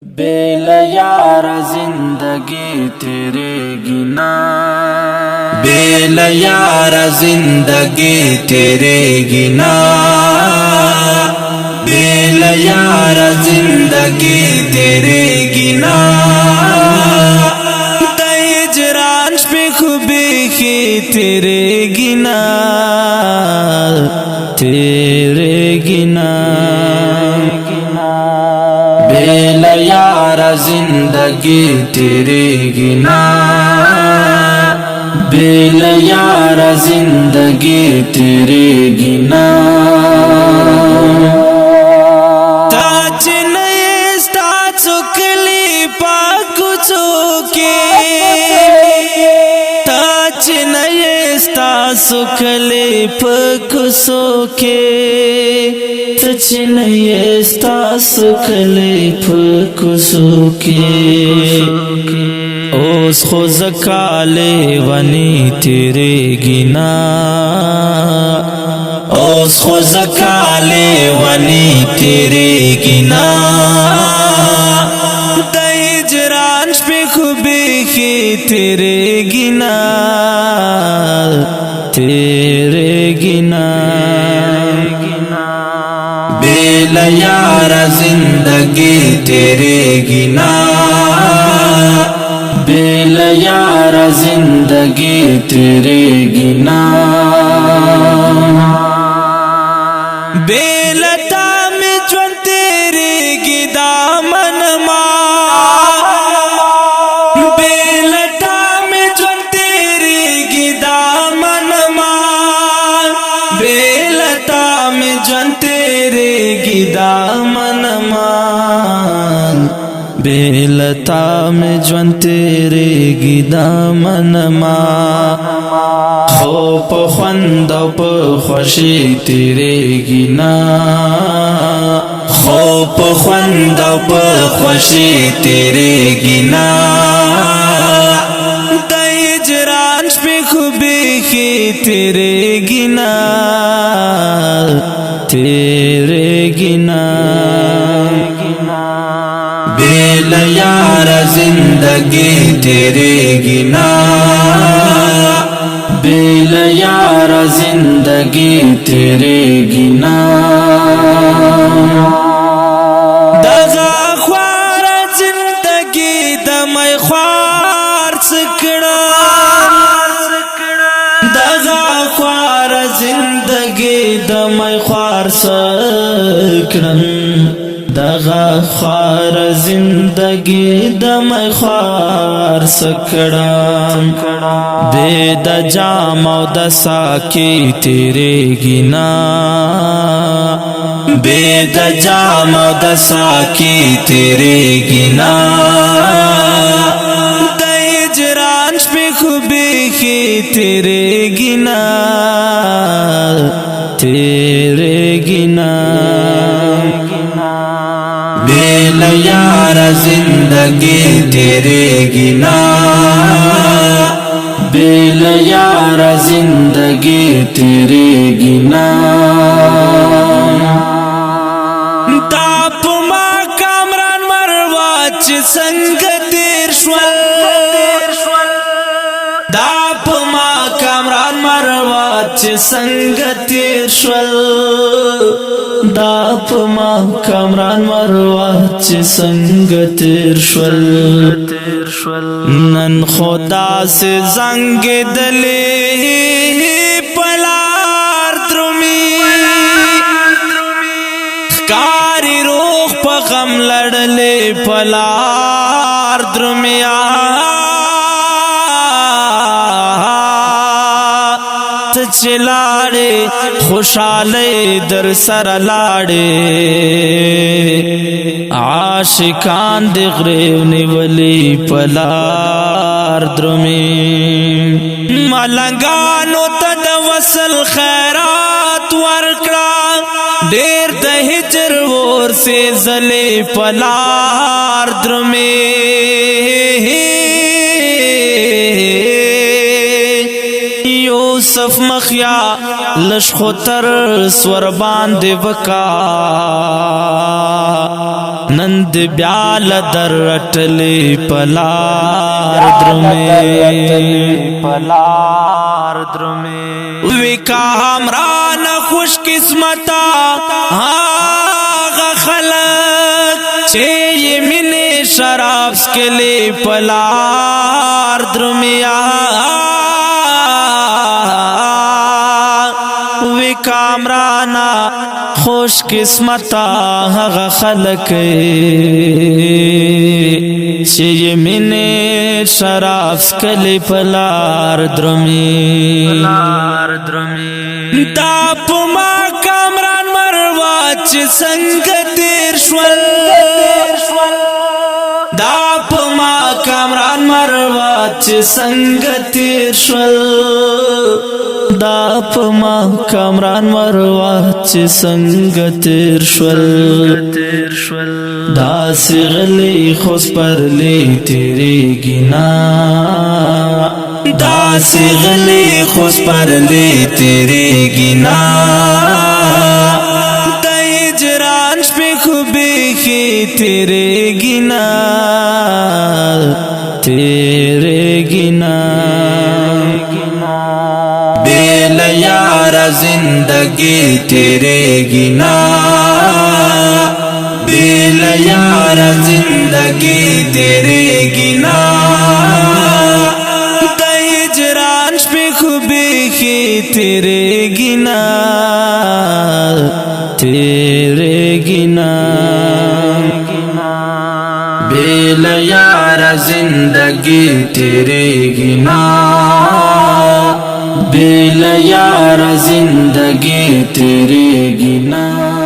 बेल यार जिंदगी तेरेगी ना, बेल यार जिंदगी तेरेगी ना, बेल यार जिंदगी तेरेगी ना। हिजरान पे खूबी की तेरेगी ना, तेरेगी ना। बेल यार जिंदगी तेरेगी ना, बेल यार जिंदगी तेरेगी ना। ताज नए सुखली पाकु चुके, ताज नए सुखली पाकु चुके, ताज नए सुखली पाकु चुके। ओस खो ज़काले वनी तेरेगी ना, ओस खो ज़काले वनी तेरेगी ना। हिजरान पे खूबी की तेरेगी ना, तेरेगी ना। बेल यार जिंदगी तेरेगी ना, बेल यार जिंदगी तेरेगी ना। बेलता में ज्वन तेरेगी दामन माँ, बेलता में ज्वन तेरेगी दामन माँ, बेलता में ज्वन तेरेगी दामन माँ, बेलता में ज्वन तेरेगी दामन माँ। हो पखंद पखशी तेरेगी ना, हो पखंद पखशी तेरेगी ना। हिजरान पे खूबी की तेरेगी ना, तेरेगी ना। बेल यार जिंदगी तेरेगी ना, बेल यार जिंदगी तेरेगी ना। दगा ख्वार जिंदगी दमै ख्वार सकड़ा, दगा ख्वार जिंदगी दमै ख्वार सकड़न, दगा ख्वार जिंदगी दमै ख्वार सकड़न। बेद जाम दसा की तेरेगी ना, बेद जाम दसा की तेरेगी ना। हिजरान पे खूबी की तेरेगी ना, तेरेगी ना। बेल यार जिंदगी तेरेगी ना, बेल यार जिंदगी तेरेगी ना। ताप मा कामरान मरवाच संग तेरश्वल, दाप मा कामरान मरवाच संग तेरश्वल, दाप मा कामरान मरवाच संग तेरश्वल। नन खुदा से जंग दले पलार द्रुमी, कारी रोख पे गम लड़ले पलार द्रुमिया। चिलाड़े खुशाले दर सर लाड़े, आशिकान दिगरेव निवली पलार द्रुमी। मलंगानो तद वसल खैरात वर्कड़ा, देर द हिजर वोर से जले पलार द्रुमी। यूसुफ मखिया لشخوتر سور باندې وکا نند بیال در رټلې پلار درمه وکا همران خوش قسمتا آغا خلق چه یمینه شراب سکلی پلار درمیا وی کامرانا خوش قسمتا آغا خلق چه یمینه شراب سکلی پلار درمی دا پما کامران مروا چه سنگ تیر شول دا پما کامران مروا چه سنگ تیر شول دا پما کامران مروا چه سنگ تیر شول دا سغلی خوز پر لی تیری گنا دا سغلی خوز پر لی تیری گنا دا اجران شپی خوبی خی تیری گنا بیل یار زندگی تیرے گنا بیل یار زندگی تیرے گنا دا ہجران شپی خوبی خی تیرے گنا بیل یار زندگی تیرے گنا بیل یار زندگی تیرے گنا